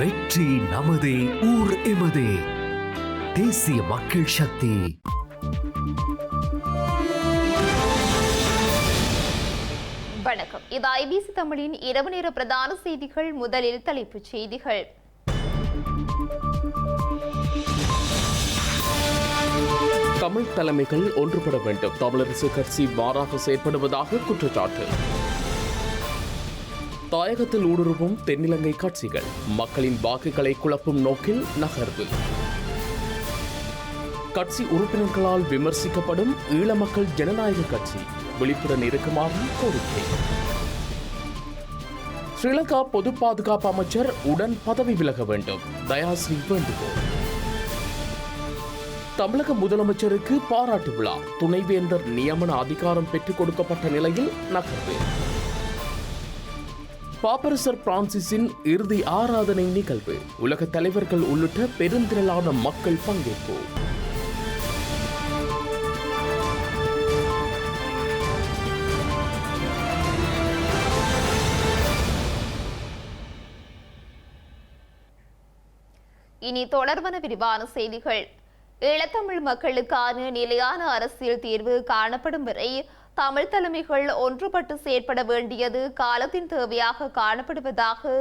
வெற்றி நமதே, ஊர் எமதே. தேசிய மக்கள் சக்தி. வணக்கம். இது ஐபிசி தமிழின் இரவு நேர பிரதான செய்திகள். முதலில் தலைப்புச் செய்திகள். தமிழ் தலைமைகள் ஒன்றுபட வேண்டும். தமிழரசு கட்சி மாறாக செயற்படுவதாக குற்றச்சாட்டு. தாயகத்தில் ஊடுருவும் தென்னிலங்கை கட்சிகள் மக்களின் வாக்குகளை குழப்பும் நோக்கில் நகர்வு. கட்சி உறுப்பினர்களால் விமர்சிக்கப்படும் ஈழ மக்கள் ஜனநாயக கட்சி விழிப்புடன் இருக்குமாறு கோரிக்கை. ஸ்ரீலங்கா பொது பாதுகாப்பு அமைச்சர் உடன் பதவி விலக வேண்டும், தயாஸ்ரீ வேண்டுகோள். தமிழக முதலமைச்சருக்கு பாராட்டு விழா, துணைவேந்தர் நியமன அதிகாரம் பெற்றுக் கொடுக்கப்பட்ட நிலையில் நகர்வு. பாப்பரசர் பிரான்சிஸின் இறுதி ஆராதனை நிகழ்வு, உலக தலைவர்கள் உள்ளிட்ட பெருந்திரளான மக்கள் பங்கேற்பு. இனி தொடர்பான விரிவான செய்திகள். ஈழத்தமிழ் மக்களுக்கான நிலையான அரசியல் தீர்வு காணப்படும் வரை தமிழ் தலைமைகள் ஒன்றுபட்டு செயற்பட வேண்டியது காலத்தின் தேவையாக காணப்படுவதாக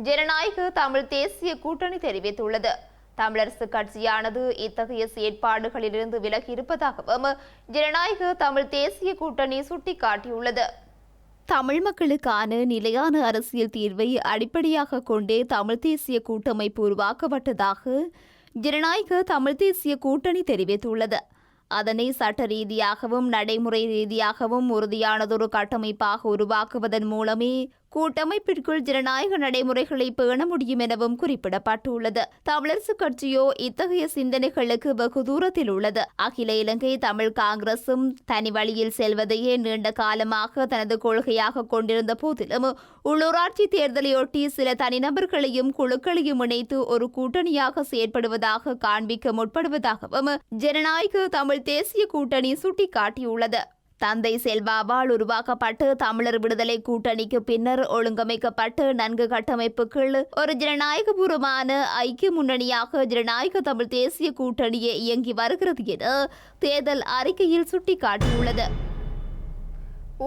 ஜனநாயக தமிழ் தேசிய கூட்டணி தெரிவித்துள்ளது. தமிழரசு கட்சியானது இத்தகைய செயற்பாடுகளிலிருந்து விலகி இருப்பதாகவும் ஜனநாயக தமிழ் தேசிய கூட்டணி சுட்டிக்காட்டியுள்ளது. தமிழ் மக்களுக்கான நிலையான அரசியல் தீர்வை அடிப்படையாக கொண்டே தமிழ் தேசிய கூட்டமைப்பு உருவாக்கப்பட்டதாக ஜனநாயக தமிழ் தேசிய கூட்டணி தெரிவித்துள்ளது. அதனை சட்ட ரீதியாகவும் நடைமுறை ரீதியாகவும் உறுதியானதொரு கட்டமைப்பாக உருவாக்குவதன் மூலமே கூட்டமைப்பிற்குள் ஜனநாயக நடைமுறைகளை பேண முடியும் எனவும் குறிப்பிடப்பட்டுள்ளது. தமிழரசு கட்சியோ இத்தகைய சிந்தனைகளுக்கு வெகு தூரத்தில் உள்ளது. அகில இலங்கை தமிழ் காங்கிரசும் தனி வழியில் செல்வதையே நீண்ட காலமாக தனது கொள்கையாக கொண்டிருந்த போதிலும் உள்ளூராட்சி தேர்தலையொட்டி சில தனிநபர்களையும் குழுக்களையும் இணைத்து ஒரு கூட்டணியாக செயற்படுவதாக காண்பிக்க முற்படுவதாகவும் ஜனநாயக தமிழ் தேசிய கூட்டணி சுட்டிக்காட்டியுள்ளது. தந்தை செல்வாவால் உருவாக்கப்பட்டு தமிழர் விடுதலை கூட்டணிக்கு பின்னர் ஒழுங்கமைக்கப்பட்டு நன்கு கட்டமைப்புக்குள் ஒரு ஜனநாயகபூர்வமான ஐக்கிய முன்னணியாக ஜனநாயக தமிழ் தேசிய கூட்டணியே இயங்கி வருகிறது என தேர்தல் அறிக்கையில் சுட்டிக்காட்டியுள்ளது.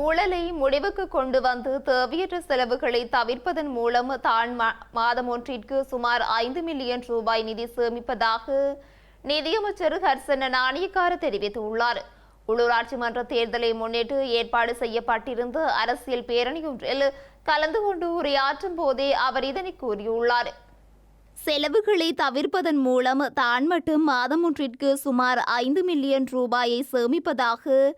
ஊழலை முடிவுக்கு கொண்டு வந்து தேவையற்ற செலவுகளை தவிர்ப்பதன் மூலம் தான் மாதம் ஒன்றிற்கு சுமார் 5 மில்லியன் ரூபாய் நிதி சேமிப்பதாக நிதியமைச்சர் ஹர்சன நாணயக்கார தெரிவித்துள்ளார். உள்ளூராட்சி மன்ற தேர்தலை முன்னிட்டு ஏற்பாடு செய்யப்பட்டிருந்த அரசியல் பேரணியொன்றில் கலந்து கொண்டு உரையாற்றும் போதே அவர் இதனை கூறியுள்ளார். செலவுகளை தவிர்ப்பதன் மூலம் தான் மட்டும் மாதம் ஒன்றிற்கு சுமார் 5 மில்லியன் ரூபாயை சேமிப்பதாக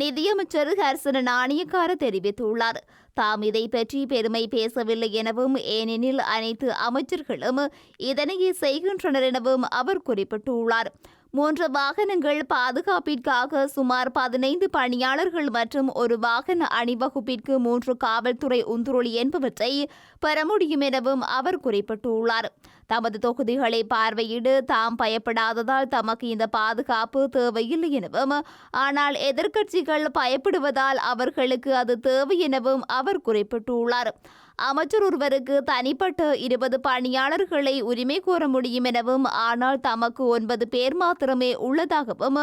நிதியமைச்சர் ஹர்சன நாணயக்கார தெரிவித்துள்ளார். தாம் இதை பற்றி பெருமை பேசவில்லை எனவும், ஏனெனில் அனைத்து அமைச்சர்களும் இதனையே செய்கின்றனர் எனவும் அவர் குறிப்பிட்டுள்ளார். 3 வாகனங்கள் பாதுகாப்பிற்காக சுமார் 15 பணியாளர்கள் மற்றும் ஒரு வாகன அணிவகுப்பிற்கு 3 காவல்துறை உந்துருளி என்பவற்றை பெற முடியும் எனவும் அவர் குறிப்பிட்டுள்ளார். தமது தொகுதிகளை பார்வையிடு தாம் பயப்படாததால் தமக்கு இந்த பாதுகாப்பு தேவையில்லை எனவும், ஆனால் எதிர்க்கட்சிகள் பயப்படுவதால் அவர்களுக்கு அது தேவை எனவும் அவர் குறிப்பிட்டுள்ளார். அமைச்சர் ஒருவருக்கு தனிப்பட்ட 20 பணியாளர்களை உரிமை கோர முடியும் எனவும், ஆனால் தமக்கு 9 பேர் மாத்திரமே உள்ளதாகவும்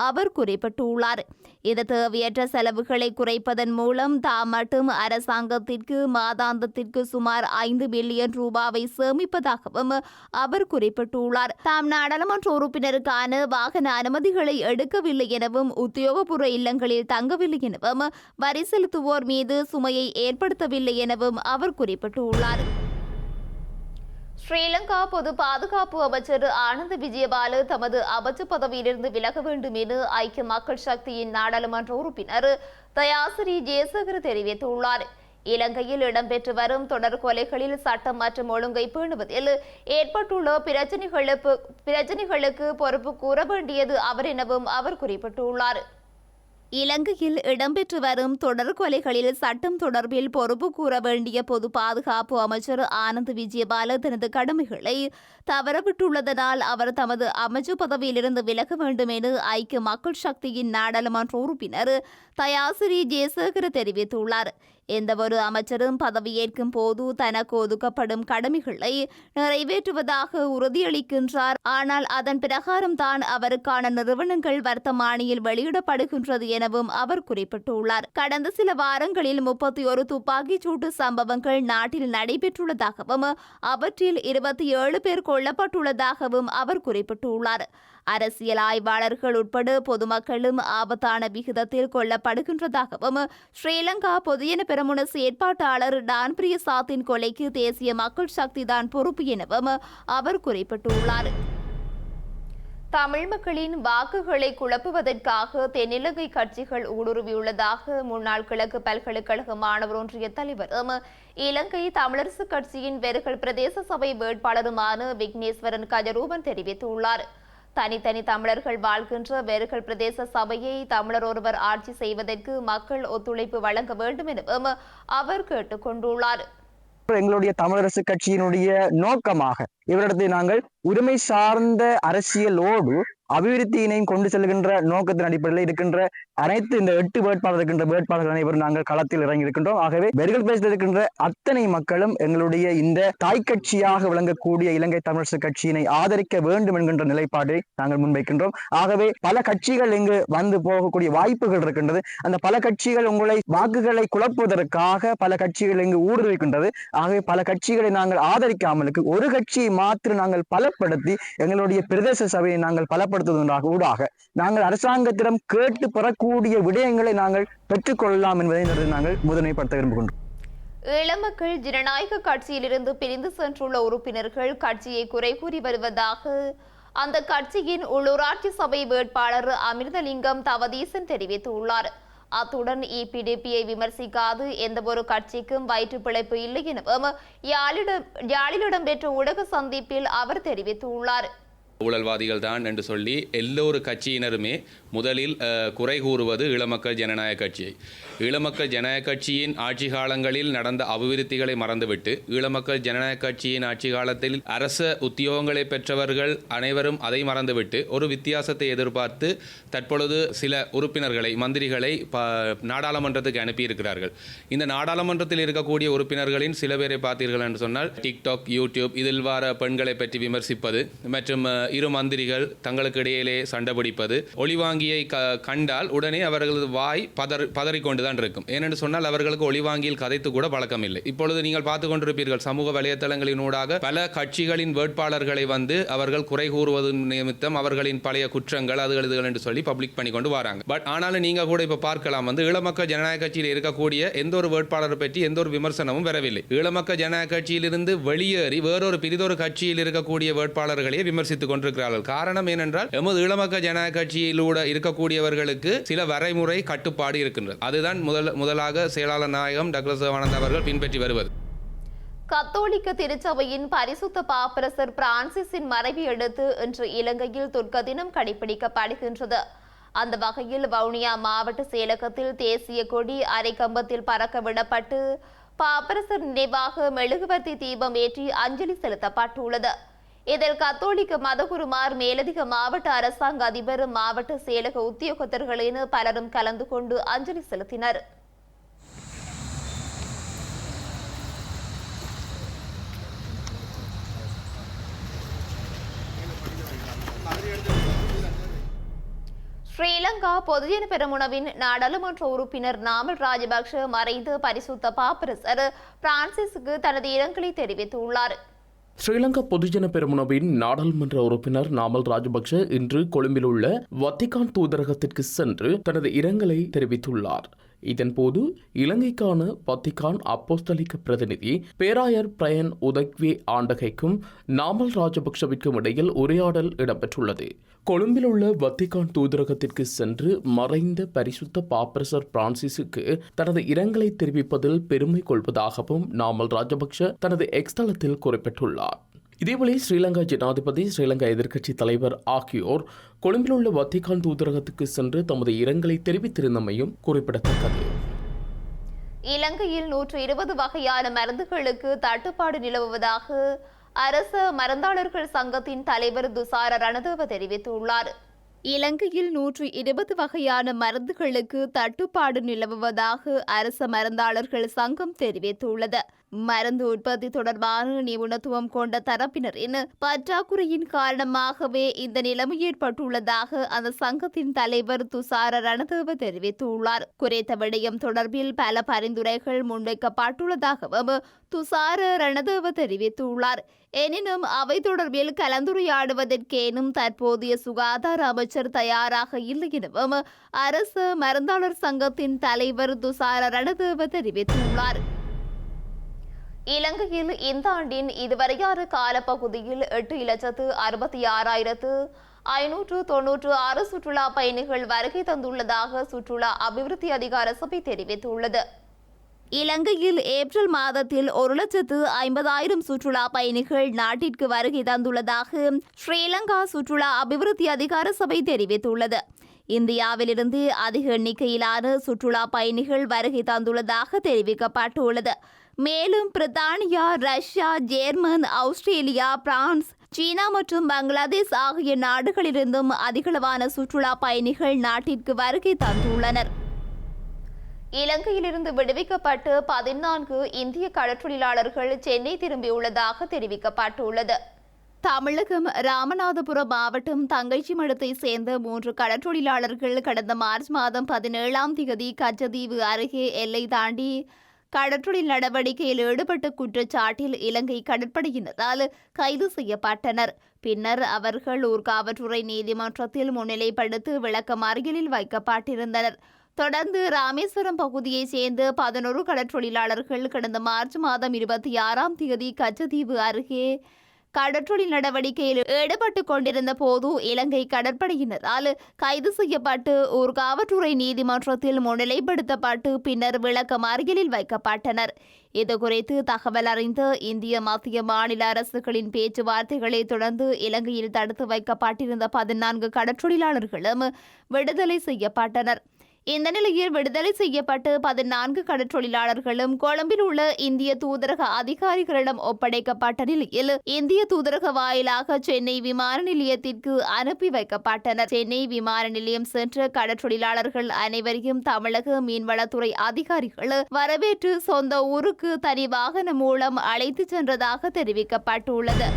அவர் குறிப்பிட்டுள்ளார். இந்த தேவையற்ற செலவுகளை குறைப்பதன் மூலம் தாம் மட்டும் அரசாங்கத்திற்கு மாதாந்தத்திற்கு சுமார் 5 பில்லியன் ரூபாவை சேமிப்பதாகவும் அவர் குறிப்பிட்டுள்ளார். தாம் நாடாளுமன்ற உறுப்பினருக்கான வாகன அனுமதிகளை எடுக்கவில்லை எனவும், உத்தியோகபூர்வ இல்லங்களில் தங்கவில்லை எனவும், வரி செலுத்துவோர் மீது சுமையை ஏற்படுத்தவில்லை எனவும் அவர் குறிப்பிட்டுள்ளார். ஸ்ரீலங்கா பொது பாதுகாப்பு அமைச்சர் ஆனந்த விஜயபால தமது அமைச்சர் பதவியிலிருந்து விலக வேண்டும் என ஐக்கிய மக்கள் சக்தியின் நாடாளுமன்ற உறுப்பினர் தயாசிரி ஜெயசேகர் தெரிவித்துள்ளார். இலங்கையில் இடம்பெற்று வரும் தொடர் கொலைகளில் சட்டம் மற்றும் ஒழுங்கை பேணுவதில் ஏற்பட்டுள்ள பிரச்சனைகளுக்கு பொறுப்பு கூற வேண்டியது அவர் எனவும் அவர் குறிப்பிட்டுள்ளார். இலங்கையில் இடம்பெற்று வரும் தொடர் கொலைகளில் சட்டம் தொடர்பில் பொறுப்பு கூற வேண்டிய பொது பாதுகாப்பு அமைச்சர் ஆனந்த் விஜயபால தனது கடமைகளை தவறவிட்டுள்ளதனால் அவர் தமது அமைச்சர் பதவியிலிருந்து விலக வேண்டும் என ஐக்கிய மக்கள் சக்தியின் நாடாளுமன்ற உறுப்பினர் தயாசிரி ஜெயசேகர தெரிவித்துள்ளார். எந்தவொரு அமைச்சரும் பதவியேற்கும் போது தனக்கு ஒதுக்கப்படும் கடமைகளை நிறைவேற்றுவதாக உறுதியளிக்கின்றார். ஆனால் அதன் பிரகாரம் தான் அவருக்கான நிறுவனங்கள் வர்த்தமானியில் வெளியிடப்படுகின்றது எனவும் அவர் குறிப்பிட்டுள்ளார். கடந்த சில வாரங்களில் 31 துப்பாக்கிச் சூட்டு சம்பவங்கள் நாட்டில் நடைபெற்றுள்ளதாகவும் அவற்றில் 27 பேர் கொல்லப்பட்டுள்ளதாகவும் அவர் குறிப்பிட்டுள்ளார். அரசியல் ஆய்வாளர்கள் உட்பட பொதுமக்களும் ஆபத்தான விகிதத்தில் கொல்லப்படுகின்றதாகவும் ஸ்ரீலங்கா பொதுஜன பெரமுன செயற்பாட்டாளர் டான் பிரியசாத்தின் கொலைக்கு தேசிய மக்கள் சக்தி தான் பொறுப்பு எனவும் அவர் குறிப்பிட்டுள்ளார். தமிழ் மக்களின் வாக்குகளை குழப்புவதற்காக தென்னிலங்கை கட்சிகள் ஊடுருவியுள்ளதாக முன்னாள் கிழக்கு பல்கலைக்கழக மாணவர் ஒன்றிய தலைவரும் இலங்கை தமிழரசு கட்சியின் வெறுகல் பிரதேச சபை வேட்பாளருமான விக்னேஸ்வரன் கஜரூபன் தெரிவித்துள்ளார். தனித்தனி தமிழர்கள் வாழ்கின்ற வெறுகல் பிரதேச சபையை தமிழர் ஒருவர் ஆட்சி செய்வதற்கு மக்கள் ஒத்துழைப்பு வழங்க வேண்டும் எனவும் அவர் கேட்டுக் கொண்டுள்ளார். எங்களுடைய தமிழரசு கட்சியினுடைய நோக்கமாக இவரிடத்தை நாங்கள் உரிமை சார்ந்த அரசியலோடு அபிவிருத்தியினையும் கொண்டு செல்கின்ற நோக்கத்தின் அடிப்படையில் இருக்கின்ற அனைத்து இந்த 8 வேட்பாளர் இருக்கின்ற வேட்பாளர்கள் அனைவரும் நாங்கள் களத்தில் இறங்கி இருக்கின்றோம். ஆகவே வெறுகல் பிரதேசத்தில் இருக்கின்ற அத்தனை மக்களும் எங்களுடைய இந்த தாய் கட்சியாக விளங்கக்கூடிய இலங்கை தமிழரசு கட்சியினை ஆதரிக்க வேண்டும் என்கின்ற நிலைப்பாட்டை நாங்கள் முன்வைக்கின்றோம். ஆகவே பல கட்சிகள் இங்கு வந்து போகக்கூடிய வாய்ப்புகள் இருக்கின்றது. அந்த பல கட்சிகள் உங்களை வாக்குகளை குழப்புவதற்காக பல கட்சிகள் இங்கு ஊடுருவிக்கின்றது. ஆகவே பல கட்சிகளை நாங்கள் ஆதரிக்காமலுக்கு ஒரு கட்சியை மாத்திரம் நாங்கள் பலப்படுத்தி எங்களுடைய பிரதேச சபையை நாங்கள் பலப்படுத்துவதற்காக ஊடாக நாங்கள் அரசாங்கத்திடம் கேட்டு பெறக்கூடிய விடயங்களை நாங்கள் பெற்றுக்கொள்ளலாம் என்பதை நாங்கள் முதன்மைப்படுத்த விரும்புகின்றோம். ஈழமக்கள் ஜனநாயக கட்சியிலிருந்து பிரிந்து சென்றுள்ள உறுப்பினர்கள் கட்சியை குறை கூறி வருவதாக அந்த கட்சியின் உள்ளூராட்சி சபை வேட்பாளர் அமிர்தலிங்கம் தவதீசன் தெரிவித்துள்ளார். அத்துடன் இபிடிபியை விமர்சிக்காது எந்தவொரு கட்சிக்கும் வயிற்று பிழைப்பு இல்லை எனவும் யாழில் இடம்பெற்ற ஊடக சந்திப்பில் அவர் தெரிவித்துள்ளார். ஊழல்வாதிகள் தான் என்று சொல்லி எல்லோரு கட்சியினருமே முதலில் குறை கூறுவது ஈழமக்கள் ஜனநாயக கட்சியை. ஈழமக்கள் ஜனநாயக கட்சியின் ஆட்சி காலங்களில் நடந்த அபிவிருத்திகளை மறந்துவிட்டு ஈழமக்கள் ஜனநாயக கட்சியின் ஆட்சி காலத்தில் அரச உத்தியோகங்களை பெற்றவர்கள் அனைவரும் அதை மறந்துவிட்டு ஒரு வித்தியாசத்தை எதிர்பார்த்து தற்பொழுது சில உறுப்பினர்களை மந்திரிகளை நாடாளுமன்றத்துக்கு அனுப்பியிருக்கிறார்கள். இந்த நாடாளுமன்றத்தில் இருக்கக்கூடிய உறுப்பினர்களின் சில பேரை பார்த்தீர்கள் என்று சொன்னால் டிக்டாக், யூடியூப் இதில் வர பெண்களை பற்றி விமர்சிப்பது மற்றும் இரு மந்திரிகள் தங்களுக்கு இடையிலே சண்டை பிடிப்பது, ஒளிவாங்கியை கண்டால் உடனே அவர்களது வாய் பதறிக்கொண்டுதான் இருக்கும். ஏனென்று சொன்னால் அவர்களுக்கு ஒளிவாங்கியில் கதைத்து கூட பழக்கம் இல்லை. இப்பொழுது நீங்கள் பார்த்து கொண்டிருப்பீர்கள் சமூக வலைதளங்களினூடாக பல கட்சிகளின் வேட்பாளர்களை வந்து அவர்கள் குறை கூறுவது நிமித்தம் அவர்களின் பழைய குற்றங்கள் அதுகள் என்று சொல்லி பப்ளிக் பண்ணி கொண்டு வராங்க. பட் ஆனாலும் நீங்க கூட இப்ப பார்க்கலாம் வந்து ஈழமக்கள் ஜனநாயக கட்சியில் இருக்கக்கூடிய எந்த ஒரு வேட்பாளரை பற்றி எந்த ஒரு விமர்சனமும் வரவில்லை. ஈழமக்கள் ஜனநாயக கட்சியிலிருந்து வெளியேறி வேறொரு பிரிதொரு கட்சியில் இருக்கக்கூடிய வேட்பாளர்களே விமர்சித்துக் கொண்டிருக்கிறார்கள். காரணம் ஏனென்றால் எமது ஈழமக்கள் ஜனநாயக கட்சியிலூட இருக்கக்கூடியவர்களுக்கு சில வரைமுறை கட்டுப்பாடு இருக்கின்றது. அதுதான் முதலாக செயலாளர் நாயகம் டாக்டர் சிவானந்த் அவர்கள் பின்பற்றி வருவது. கத்தோலிக்க திருச்சபையின் பரிசுத்த பாப்பரசர் பிரான்சிஸின் மறைவை அடுத்து இன்று இலங்கையில் துர்க்க தினம் கடைபிடிக்கப்படுகின்றது. அந்த வகையில் வவுனியா மாவட்ட செயலகத்தில் தேசிய கொடி அரைக்கம்பத்தில் பறக்க விடப்பட்டு பாப்பரசர் நினைவாக மெழுகுவர்த்தி தீபம் ஏற்றி அஞ்சலி செலுத்தப்பட்டுள்ளது. இதில் கத்தோலிக்க மதகுருமார், மேலதிக மாவட்ட அரசாங்க அதிபர், மாவட்ட செயலக உத்தியோகத்தர்கள் என பலரும் கலந்து கொண்டு அஞ்சலி செலுத்தினர். ஸ்ரீலங்கா பொதுஜன பெரமுனவின் நாடாளுமன்ற உறுப்பினர் நாமல் ராஜபக்ஷ மறைந்து பரிசுத்த பாப்பரசர் பிரான்சிஸுக்கு தனது இரங்கலை தெரிவித்துள்ளார். ஸ்ரீலங்கா பொதுஜன பெரமுனவின் நாடாளுமன்ற உறுப்பினர் நாமல் ராஜபக்ஷ இன்று கொழும்பில் உள்ள வத்திகான் தூதரகத்திற்கு சென்று தனது இரங்கலை தெரிவித்துள்ளார். இதன்போது இலங்கைக்கான வத்திகான் அப்போஸ்தலிக்க பிரதிநிதி பேராயர் பிரயன் உதக்வே ஆண்டகைக்கும் நாமல் ராஜபக்ஷவிற்கும் இடையில் உரையாடல் இடம்பெற்றுள்ளது. கொழும்பில் உள்ள வத்திகான் தூதரகத்திற்கு சென்று மறைந்த பரிசுத்த பாப்பரசர் பிரான்சிஸுக்கு தனது இரங்கலை தெரிவிப்பதில் பெருமை கொள்வதாகவும் நாமல் ராஜபக்ஷ தனது எக்ஸ் தளத்தில் குறிப்பிட்டுள்ளார். இதேவேளை ஸ்ரீலங்கா ஜனாதிபதி, ஸ்ரீலங்கா எதிர்க்கட்சி தலைவர் ஆகியோர் கொழும்பில் உள்ள வத்திகான் தூதரகத்துக்கு சென்று தமது இரங்கலை தெரிவித்திருந்தமையும் குறிப்பிடத்தக்கது. இலங்கையில் 120 வகையான மருந்துகளுக்கு தட்டுப்பாடு நிலவுவதாக அரச மருந்தாளர்கள் சங்கத்தின் தலைவர் துசார ரணதேவ தெரிவித்துள்ளார். இலங்கையில் 120 வகையான மருந்துகளுக்கு தட்டுப்பாடு நிலவுவதாக அரச மருந்தாளர்கள் சங்கம் தெரிவித்துள்ளது. மருந்து உற்பத்தி தொடர்பான நிபுணத்துவம் கொண்ட தரப்பினரின் பற்றாக்குறையின் காரணமாகவே இந்த நிலைமை ஏற்பட்டுள்ளதாக அந்த சங்கத்தின் தலைவர் துஷார ரணதேவ தெரிவித்துள்ளார். குறித்த விடயம் தொடர்பில் பல பரிந்துரைகள் முன்வைக்கப்பட்டுள்ளதாகவும் துஷார ரணதேவ தெரிவித்துள்ளார். எனினும் அவை தொடர்பில் கலந்துரையாடுவதற்கேனும் தற்போதைய சுகாதார அமைச்சர் தயாராக இல்லை எனவும் அரசு மருந்தாளர் சங்கத்தின் தலைவர் துஷார ரணதேவ தெரிவித்துள்ளார். இலங்கையில் இந்த ஆண்டின் இதுவரையான காலப்பகுதியில் 8,66,596 சுற்றுலா பயணிகள் வருகை தந்துள்ளதாக சுற்றுலா அபிவிருத்தி அதிகார சபை தெரிவித்துள்ளது. இலங்கையில் ஏப்ரல் மாதத்தில் 1,50,000 சுற்றுலா பயணிகள் நாட்டிற்கு வருகை தந்துள்ளதாக ஸ்ரீலங்கா சுற்றுலா அபிவிருத்தி அதிகார சபை தெரிவித்துள்ளது. இந்தியாவிலிருந்து அதிக எண்ணிக்கையிலான சுற்றுலா பயணிகள் வருகை தந்துள்ளதாக தெரிவிக்கப்பட்டுள்ளது. மேலும் பிரித்தானியா, ரஷ்யா, ஜெர்மன், ஆஸ்திரேலியா, பிரான்ஸ், சீனா மற்றும் பங்களாதேஷ் ஆகிய நாடுகளிலிருந்தும் அதிகளவான சுற்றுலா பயணிகள் நாட்டிற்கு வருகை தந்துள்ளனர். இலங்கையிலிருந்து விடுவிக்கப்பட்டு 14 இந்திய கடற்றொழிலாளர்கள் சென்னை திரும்பியுள்ளதாக தெரிவிக்கப்பட்டுள்ளது. தமிழகம் ராமநாதபுரம் மாவட்டம் தங்கைச்சிமடத்தை சேர்ந்த 3 கடற்றொழிலாளர்கள் கடந்த மார்ச் மாதம் 17ஆம் தேதி கச்சதீவு அருகே எல்லை தாண்டி கடற்றொழில் நடவடிக்கையில் ஈடுபட்ட குற்றச்சாட்டில் இலங்கை கடற்படையினரால் கைது செய்யப்பட்டனர். பின்னர் அவர்கள் ஊர்காவற்றுறை நீதிமன்றத்தில் முன்னிலைப்படுத்தி விளக்கமறியலில் வைக்கப்பட்டிருந்தனர். தொடர்ந்து ராமேஸ்வரம் பகுதியைச் சேர்ந்த 11 கடற்றொழிலாளர்கள் கடந்த மார்ச் மாதம் 26ஆம் தேதி கச்சதீவு அருகே கடற்றொழில் நடவடிக்கையில் ஈடுபட்டுக் கொண்டிருந்த போது இலங்கை கடற்படையினரால் கைது செய்யப்பட்டு ஊர்காவற்றுறை நீதிமன்றத்தில் முன்னிலைப்படுத்தப்பட்டு பின்னர் விளக்கமறியலில் வைக்கப்பட்டனர். இதுகுறித்து தகவல் அறிந்த இந்திய மத்திய மாநில அரசுகளின் பேச்சுவார்த்தைகளை தொடர்ந்து இலங்கையில் தடுத்து வைக்கப்பட்டிருந்த 14 கடற்றொழிலாளர்களும் விடுதலை செய்யப்பட்டனர். இந்த நிலையில் விடுதலை செய்யப்பட்டு 14 கடற்றொழிலாளர்களும் கொழும்பில் உள்ள இந்திய தூதரக அதிகாரிகளிடம் ஒப்படைக்கப்பட்ட நிலையில் இந்திய தூதரக வாயிலாக சென்னை விமான நிலையத்திற்கு அனுப்பி வைக்கப்பட்டனர். சென்னை விமான நிலையம் சென்ற கடற்றொழிலாளர்கள் அனைவரையும் தமிழக மீன்வளத்துறை அதிகாரிகள் வரவேற்று சொந்த ஊருக்கு தனி வாகனம் மூலம் அழைத்து சென்றதாக தெரிவிக்கப்பட்டுள்ளது.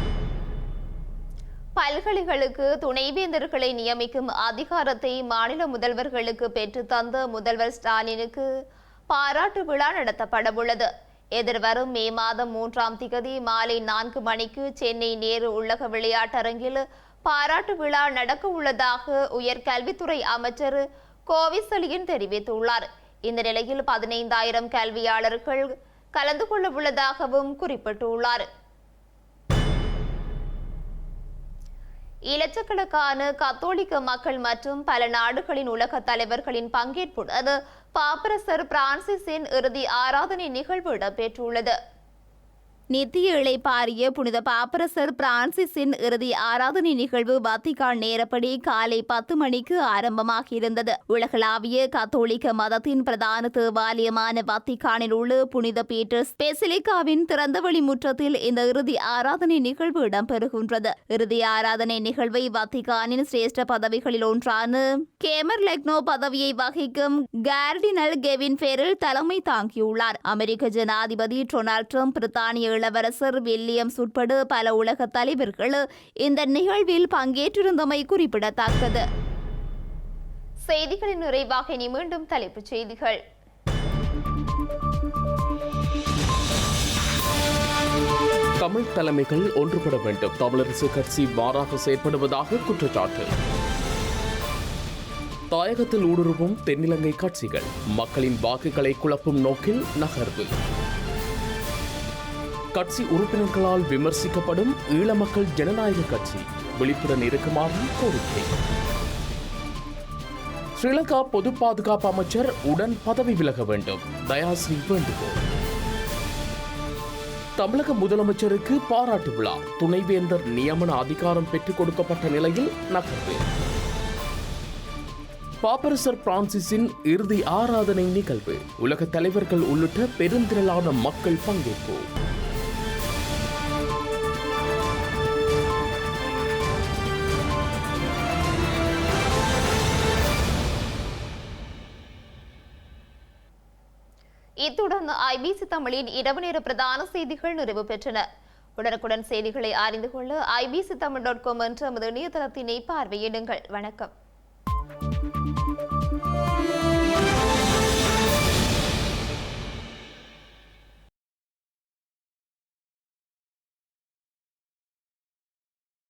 பல்கலைகளுக்கு துணைவேந்தர்களை நியமிக்கும் அதிகாரத்தை மாநில முதல்வர்களுக்கு பெற்று தந்த முதல்வர் ஸ்டாலினுக்கு பாராட்டு விழா நடத்தப்படவுள்ளது. எதிர்வரும் மே மாதம் 3ஆம் தேதி மாலை 4 மணிக்கு சென்னை நேரு உள்ளக விளையாட்டரங்கில் பாராட்டு விழா நடக்க உள்ளதாக உயர்கல்வித்துறை அமைச்சர் கோவிசலியன் தெரிவித்துள்ளார். இந்த நிலையில் 15,000 கல்வியாளர்கள் கலந்து கொள்ள உள்ளதாகவும் குறிப்பிட்டுள்ளார். இலட்சக்கணக்கான கத்தோலிக்க மக்கள் மற்றும் பல நாடுகளின் உலக தலைவர்களின் பங்கேற்புடன் பாப்பரசர் பிரான்சிஸின் இறுதி ஆராதனை நிகழ்வு இடம்பெற்றுள்ளது. நித்திய இளைப்பாறிய புனித பாப்பரசர் பிரான்சிஸின் இறுதி ஆராதனை நிகழ்வு வத்திகான் நேரப்படி காலை 10 மணிக்கு ஆரம்பமாகியிருந்தது. உலகளாவிய கத்தோலிக்க மதத்தின் பிரதான தேவாலயமான வத்திகானில் உள்ள புனித பீட்டர்ஸ் பெசிலிக்காவின் திறந்தவெளி முற்றத்தில் இந்த இறுதி ஆராதனை நிகழ்வு இடம்பெறுகின்றது. இறுதி ஆராதனை நிகழ்வை வத்திகானின் சிரேஷ்ட பதவிகளில் ஒன்றான கேமர்லெக்னோ பதவியை வகிக்கும் கார்டினல் கெவின் ஃபெரில் தலைமை தாங்கியுள்ளார். அமெரிக்க ஜனாதிபதி டொனால்ட் ட்ரம்ப், பிரித்தானிய இளவரசர் வில்லியம்ஸ் உட்பட பல உலக தலைவர்கள் இந்த நிகழ்வில் பங்கேற்றிருந்தமை குறிப்பிடத்தக்கது. செய்திகளின் நிறைவாக இனி மீண்டும் தலைப்புச் செய்திகள். தமிழ் தலைமைகள் ஒன்றுபட வேண்டும். தமிழரசு கட்சி மாறாக செயற்படுவதாக குற்றச்சாட்டு. தாயகத்தில் ஊடுருவும் தென்னிலங்கை கட்சிகள் மக்களின் வாக்குகளை குழப்பும் நோக்கில் நகர்வு. கட்சி உறுப்பினர்களால் விமர்சிக்கப்படும் ஈழ மக்கள் ஜனநாயக கட்சி விழிப்புடன் இருக்குமாறு கோரிக்கை. ஸ்ரீலங்கா பொது பாதுகாப்பு அமைச்சர் உடன் பதவி விலக வேண்டும், தயாஸ்ரீ வேண்டுகோள். தமிழக முதலமைச்சருக்கு பாராட்டு விழா, துணைவேந்தர் நியமன அதிகாரம் பெற்றுக் கொடுக்கப்பட்ட நிலையில் நகர்வு. பாப்பரசர் பிரான்சிஸின் இறுதி ஆராதனை நிகழ்வு, உலக தலைவர்கள் உள்ளிட்ட பெருந்திரளான மக்கள் பங்கேற்பு. இத்துடன் ஐபிசி தமிழின் இரவு நேர பிரதான செய்திகள் நிறைவு பெற்றன. உடனுக்குடன் செய்திகளை அறிந்து கொள்ள ibctamil.com என்ற நமது இணையதளத்தினை பார்வையிடுங்கள். வணக்கம்.